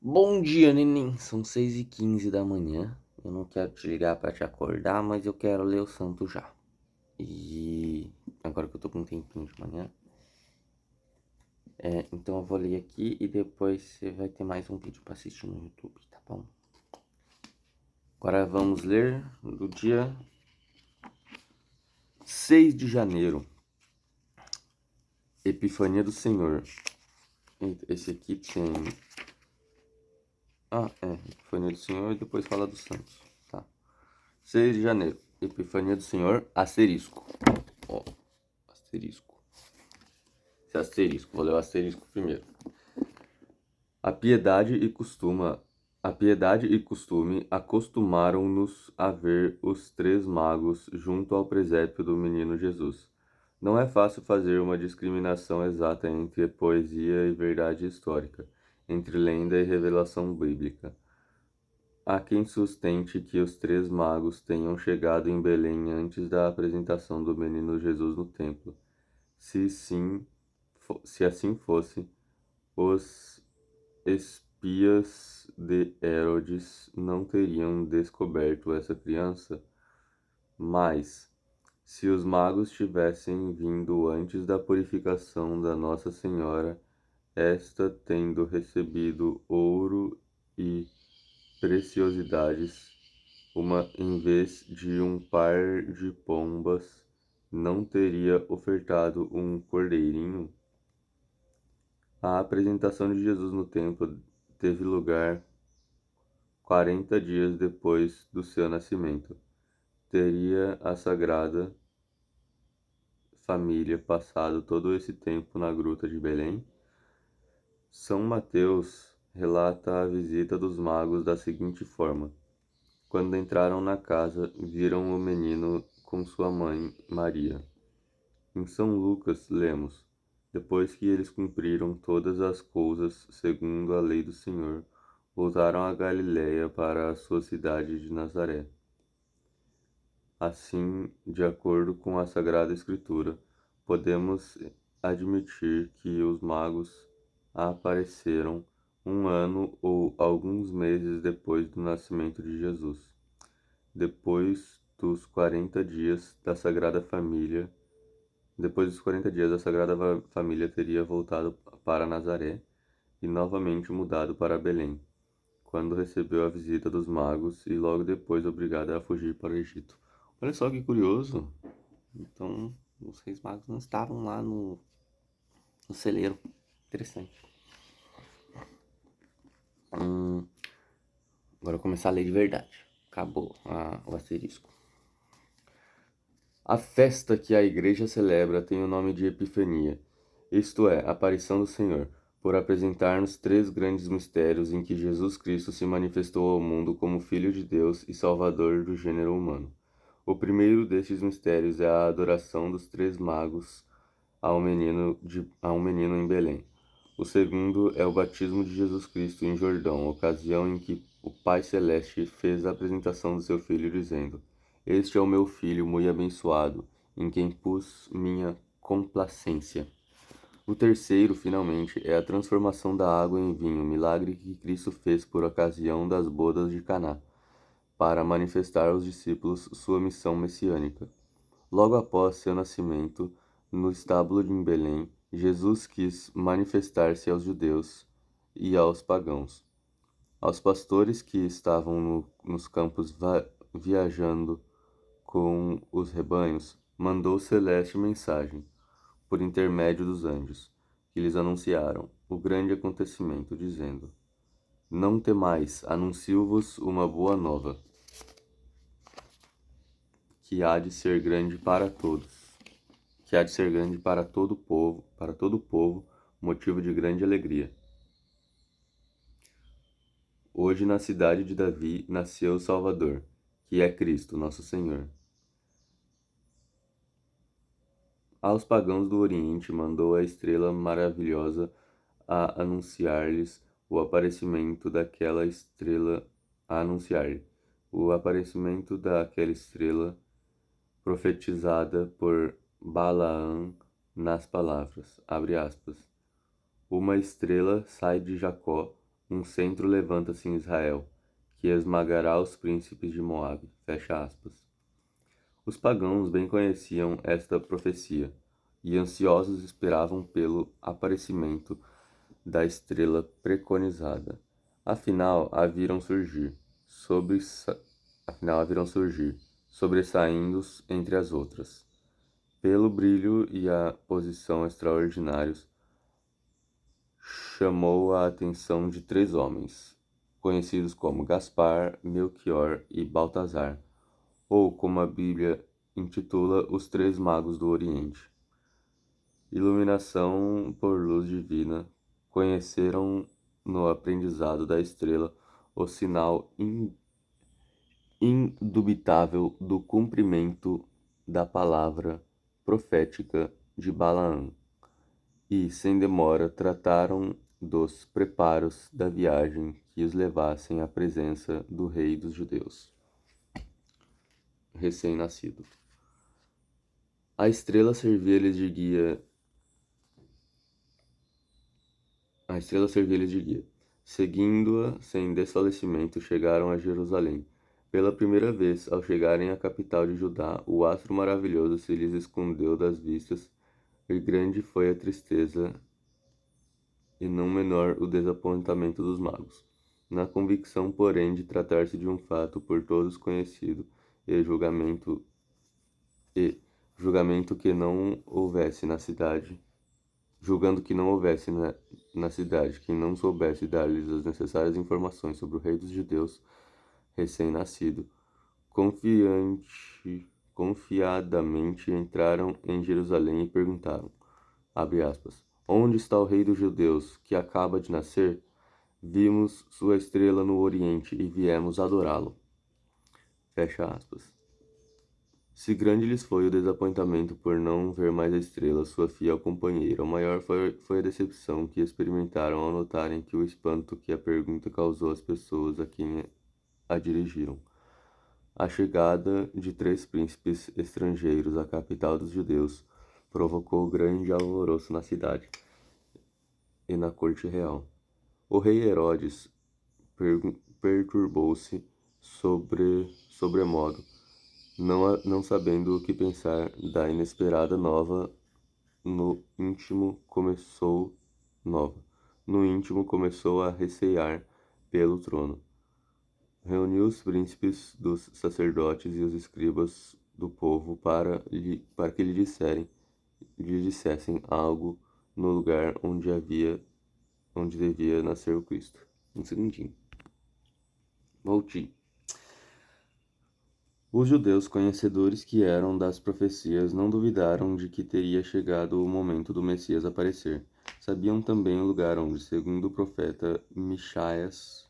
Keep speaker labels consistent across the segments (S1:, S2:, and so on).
S1: Bom dia, neném. São 6h15 da manhã. Eu não quero te ligar pra te acordar, mas eu quero ler o santo já. E agora que eu tô com um tempinho de manhã. Então eu vou ler aqui e depois você vai ter mais um vídeo pra assistir no YouTube, tá bom? Agora vamos ler do dia 6 de janeiro. Epifania do Senhor. Esse aqui tem... Epifania do Senhor e depois fala dos santos, tá? 6 de janeiro. Epifania do Senhor, asterisco. Ó, asterisco. Esse asterisco, vou ler o asterisco primeiro. A piedade e costume acostumaram-nos a ver os três magos junto ao presépio do menino Jesus. Não é fácil fazer uma discriminação exata entre poesia e verdade histórica, entre lenda e revelação bíblica. Há quem sustente que os três magos tenham chegado em Belém antes da apresentação do menino Jesus no templo. Se assim fosse, os espias de Herodes não teriam descoberto essa criança, mas, se os magos tivessem vindo antes da purificação da Nossa Senhora, esta tendo recebido ouro e preciosidades, em vez de um par de pombas, não teria ofertado um cordeirinho? A apresentação de Jesus no templo teve lugar 40 dias depois do seu nascimento. Teria a Sagrada Família passado todo esse tempo na gruta de Belém? São Mateus relata a visita dos magos da seguinte forma: quando entraram na casa, viram o menino com sua mãe, Maria. Em São Lucas, lemos: depois que eles cumpriram todas as coisas segundo a lei do Senhor, voltaram a Galiléia para a sua cidade de Nazaré. Assim, de acordo com a Sagrada Escritura, podemos admitir que os magos apareceram um ano ou alguns meses depois do nascimento de Jesus. Depois dos 40 dias, a Sagrada Família teria voltado para Nazaré e novamente mudado para Belém, quando recebeu a visita dos magos e logo depois obrigada a fugir para o Egito. Olha só que curioso. Então, os reis magos não estavam lá no celeiro. Interessante. Agora eu vou começar a ler de verdade. Acabou o asterisco. A festa que a Igreja celebra tem o nome de Epifania, isto é, aparição do Senhor, por apresentar-nos três grandes mistérios em que Jesus Cristo se manifestou ao mundo como Filho de Deus e Salvador do gênero humano. O primeiro destes mistérios é a adoração dos três magos a um menino em Belém. O segundo é o batismo de Jesus Cristo em Jordão, ocasião em que o Pai Celeste fez a apresentação do seu Filho, dizendo: este é o meu Filho muito abençoado, em quem pus minha complacência. O terceiro, finalmente, é a transformação da água em vinho, milagre que Cristo fez por ocasião das bodas de Caná, para manifestar aos discípulos sua missão messiânica. Logo após seu nascimento, no estábulo de Belém, Jesus quis manifestar-se aos judeus e aos pagãos. Aos pastores que estavam nos campos viajando com os rebanhos, mandou celeste mensagem, por intermédio dos anjos, que lhes anunciaram o grande acontecimento, dizendo: não temais, anuncio-vos uma boa nova, que há de ser grande para todos, que há de ser grande para todo o povo, motivo de grande alegria. Hoje na cidade de Davi nasceu o Salvador, que é Cristo, nosso Senhor. Aos pagãos do Oriente mandou a estrela maravilhosa a anunciar-lhes o aparecimento daquela estrela, profetizada por Balaão nas palavras, abre aspas, uma estrela sai de Jacó, Um centro levanta-se em Israel, que esmagará os príncipes de Moabe. Fecha aspas. Os pagãos bem conheciam esta profecia, e ansiosos esperavam pelo aparecimento da estrela preconizada. Afinal, a viram surgir, sobressaindo entre as outras. Pelo brilho e a posição extraordinários, chamou a atenção de 3 homens, conhecidos como Gaspar, Melchior e Baltazar, ou como a Bíblia intitula os 3 magos do Oriente. Iluminação por luz divina, conheceram no aprendizado da estrela o sinal indubitável do cumprimento da palavra profética de Balaão, e, sem demora, trataram dos preparos da viagem que os levassem à presença do rei dos judeus, recém-nascido. A estrela servia-lhes de guia. Seguindo-a sem desfalecimento, chegaram a Jerusalém. Pela primeira vez, ao chegarem à capital de Judá, o astro maravilhoso se lhes escondeu das vistas, e grande foi a tristeza e não menor o desapontamento dos magos. Na convicção, porém, de tratar-se de um fato por todos conhecido, e julgamento que não houvesse na cidade, julgando que não houvesse na cidade quem não soubesse dar-lhes as necessárias informações sobre o rei dos judeus recém-nascido, confiadamente entraram em Jerusalém e perguntaram, abre aspas, onde está o rei dos judeus que acaba de nascer? Vimos sua estrela no Oriente e viemos adorá-lo. Fecha aspas. Se grande lhes foi o desapontamento por não ver mais a estrela, sua fiel companheira, o maior foi a decepção que experimentaram ao notarem que o espanto que a pergunta causou às pessoas a quem a dirigiram. A chegada de 3 príncipes estrangeiros à capital dos judeus provocou grande alvoroço na cidade e na corte real. O rei Herodes perturbou-se sobremodo, não sabendo o que pensar da inesperada nova. No íntimo começou a recear pelo trono. Reuniu os príncipes dos sacerdotes e os escribas do povo para que lhe dissessem algo no lugar onde devia nascer o Cristo. Um segundinho. Voltei. Os judeus, conhecedores que eram das profecias, não duvidaram de que teria chegado o momento do Messias aparecer. Sabiam também o lugar onde, segundo o profeta Miqueias,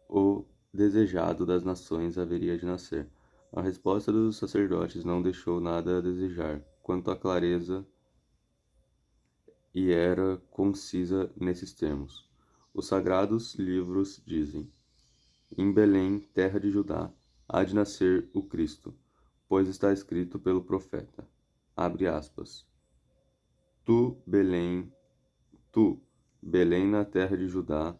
S1: o desejado das nações haveria de nascer. A resposta dos sacerdotes não deixou nada a desejar, quanto à clareza, e era concisa nesses termos. Os sagrados livros dizem: em Belém, terra de Judá, há de nascer o Cristo, pois está escrito pelo profeta. Abre aspas. Tu, Belém na terra de Judá,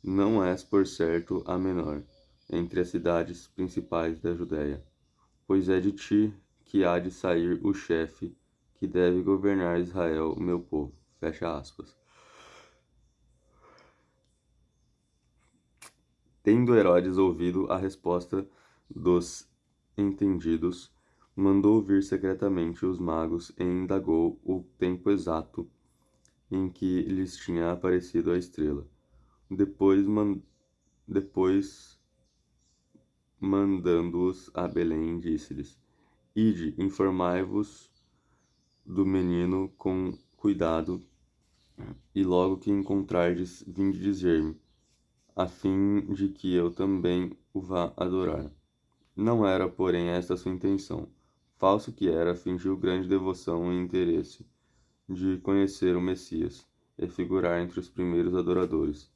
S1: não és por certo a menor entre as cidades principais da Judéia, pois é de ti que há de sair o chefe que deve governar Israel, meu povo. Fecha aspas. Tendo Herodes ouvido a resposta dos entendidos, mandou vir secretamente os magos e indagou o tempo exato em que lhes tinha aparecido a estrela. Depois mandando-os a Belém, disse-lhes: ide, informai-vos do menino com cuidado, e logo que encontrardes, vinde dizer-me, a fim de que eu também o vá adorar. Não era, porém, esta sua intenção. Falso que era, fingiu grande devoção e interesse de conhecer o Messias e figurar entre os primeiros adoradores,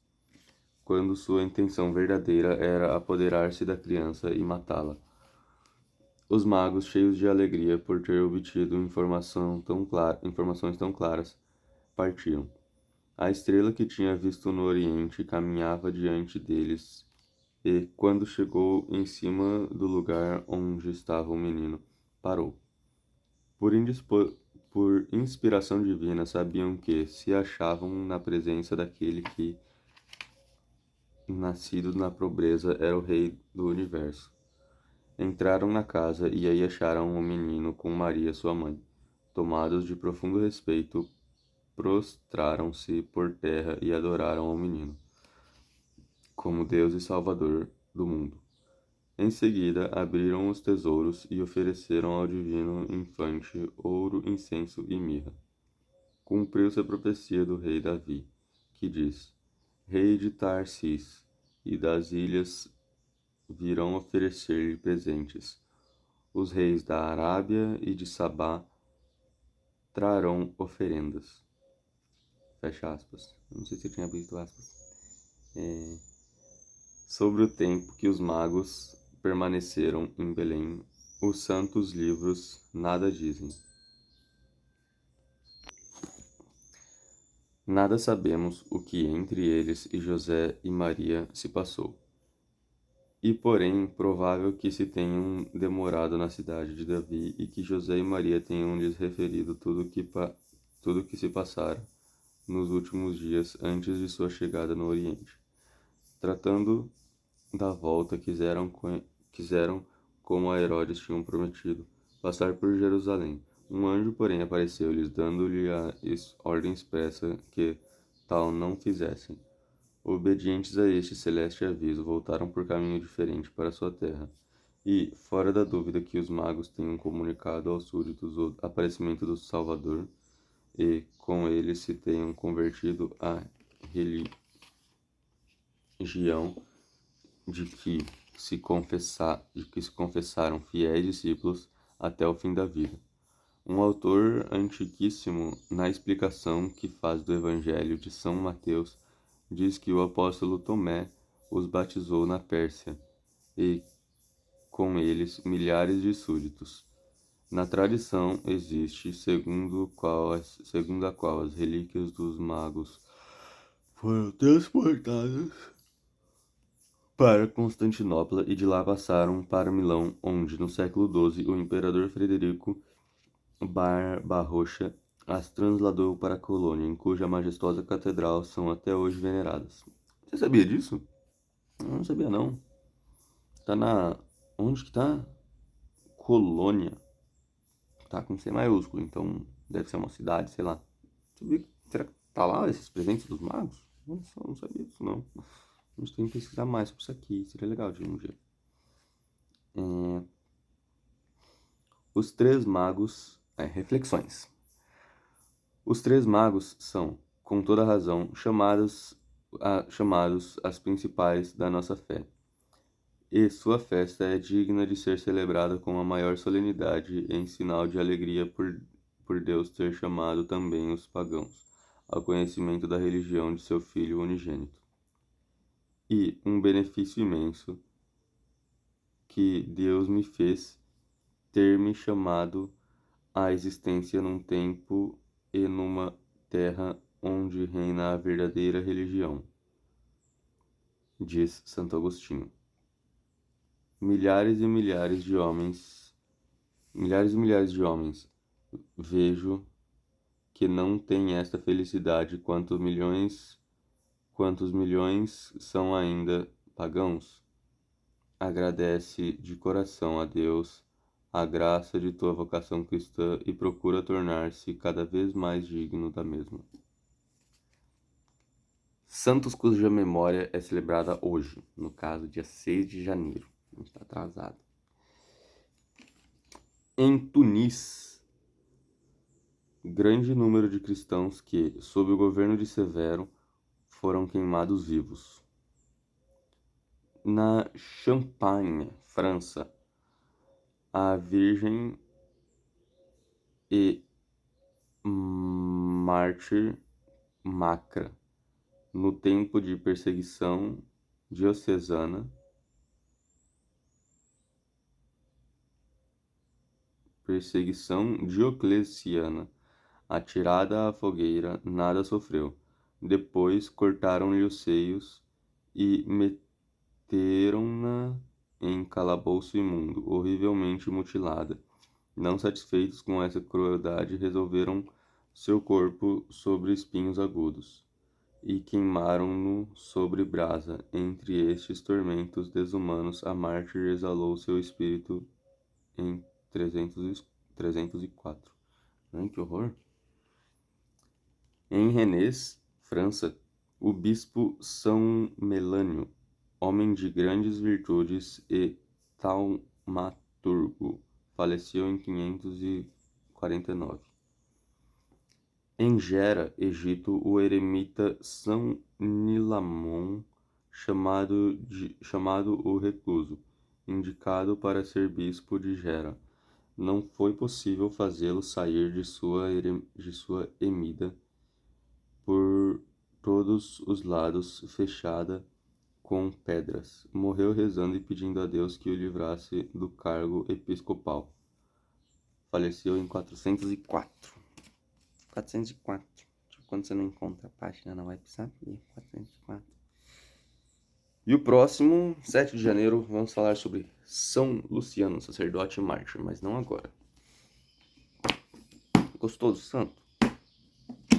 S1: quando sua intenção verdadeira era apoderar-se da criança e matá-la. Os magos, cheios de alegria por ter obtido informações tão claras, partiram. A estrela que tinha visto no oriente caminhava diante deles, e, quando chegou em cima do lugar onde estava o menino, parou. Por, por inspiração divina, sabiam que se achavam na presença daquele que, nascido na pobreza, era o Rei do Universo. Entraram na casa e aí acharam o menino com Maria, sua mãe. Tomados de profundo respeito, prostraram-se por terra e adoraram ao menino, como Deus e Salvador do mundo. Em seguida, abriram os tesouros e ofereceram ao divino infante ouro, incenso e mirra. Cumpriu-se a profecia do rei Davi, que diz: Rei de Tarsis e das ilhas virão oferecer-lhe presentes. Os reis da Arábia e de Sabá trarão oferendas. Fecha aspas. Não sei se eu tinha aberto aspas. Sobre o tempo que os magos permaneceram em Belém, os santos livros nada dizem. Nada sabemos o que entre eles e José e Maria se passou. E porém, provável que se tenham demorado na cidade de Davi e que José e Maria tenham lhes referido tudo que se passara nos últimos dias antes de sua chegada no Oriente. Tratando da volta, quiseram, como a Herodes tinham prometido, passar por Jerusalém. Um anjo, porém, apareceu-lhes, dando-lhe a ordem expressa que tal não fizessem. Obedientes a este celeste aviso, voltaram por caminho diferente para sua terra. E, fora da dúvida que os magos tenham comunicado aos súditos o aparecimento do Salvador, e com ele se tenham convertido à religião de que se confessaram fiéis discípulos até o fim da vida. Um autor antiquíssimo, na explicação que faz do Evangelho de São Mateus, diz que o apóstolo Tomé os batizou na Pérsia, e com eles milhares de súditos. Na tradição existe, segundo a qual as relíquias dos magos foram transportadas para Constantinopla e de lá passaram para Milão, onde, no século XII, o imperador Frederico Barbarroxa as transladou para a colônia, em cuja majestosa catedral são até hoje veneradas. Você sabia disso? Eu não sabia, não. Tá na... Onde que tá? Colônia. Tá com C maiúsculo, então deve ser uma cidade, sei lá. Será que tá lá esses presentes dos magos? Não sabia disso, não. A gente tem que pesquisar mais sobre isso aqui. Seria legal de um dia. Os três magos... reflexões. Os três magos são, com toda razão, chamados as principais da nossa fé, e sua festa é digna de ser celebrada com a maior solenidade em sinal de alegria por Deus ter chamado também os pagãos ao conhecimento da religião de seu Filho unigênito. E um benefício imenso que Deus me fez ter me chamado à existência num tempo e numa terra onde reina a verdadeira religião, diz Santo Agostinho. Milhares e milhares de homens, vejo que não têm esta felicidade, quantos milhões são ainda pagãos. Agradece de coração a Deus a graça de tua vocação cristã e procura tornar-se cada vez mais digno da mesma. Santos cuja memória é celebrada hoje, no caso, dia 6 de janeiro. A gente está atrasado. Em Tunis, grande número de cristãos que, sob o governo de Severo, foram queimados vivos. Na Champagne, França, a Virgem e mártir Macra, no tempo de perseguição diocesana, Diocleciana, atirada à fogueira, nada sofreu, Depois cortaram-lhe os seios e meteram-na em calabouço imundo, horrivelmente mutilada. Não satisfeitos com essa crueldade, resolveram seu corpo sobre espinhos agudos e queimaram-no sobre brasa. Entre estes tormentos desumanos, a mártir exalou seu espírito em 304. Ai, que horror! Em Rennes, França, o bispo São Melânio, homem de grandes virtudes e taumaturgo, faleceu em 549. Em Gera, Egito, o eremita São Nilamon, chamado o Recluso, indicado para ser bispo de Gera, não foi possível fazê-lo sair de sua emida por todos os lados, fechada com pedras. Morreu rezando e pedindo a Deus que o livrasse do cargo episcopal. Faleceu em 404. 404. Tipo, quando você não encontra a página na web, sabe? 404. E o próximo, 7 de janeiro, vamos falar sobre São Luciano, sacerdote e mártir, mas não agora. Gostou do santo?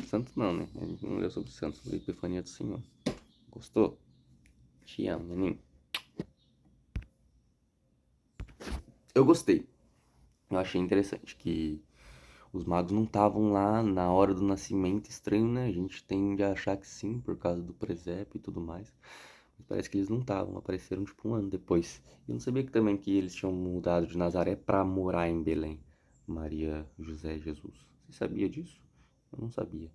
S1: Santo não, né? A gente não leu sobre o santo, sobre a Epifania do Senhor. Gostou? Te amo, menino. Eu gostei. Eu achei interessante que os magos não estavam lá na hora do nascimento. Estranho, né? A gente tende a achar que sim, por causa do presépio e tudo mais. Mas parece que eles não estavam, apareceram tipo um ano depois. Eu não sabia que também que eles tinham mudado de Nazaré pra morar em Belém. Maria, José e Jesus. Você sabia disso? Eu não sabia.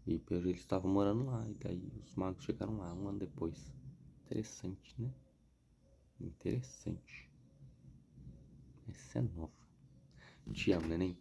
S1: E eles estavam morando lá, e daí os magos chegaram lá um ano depois. Interessante, né? Interessante. Essa é nova. Te amo, neném.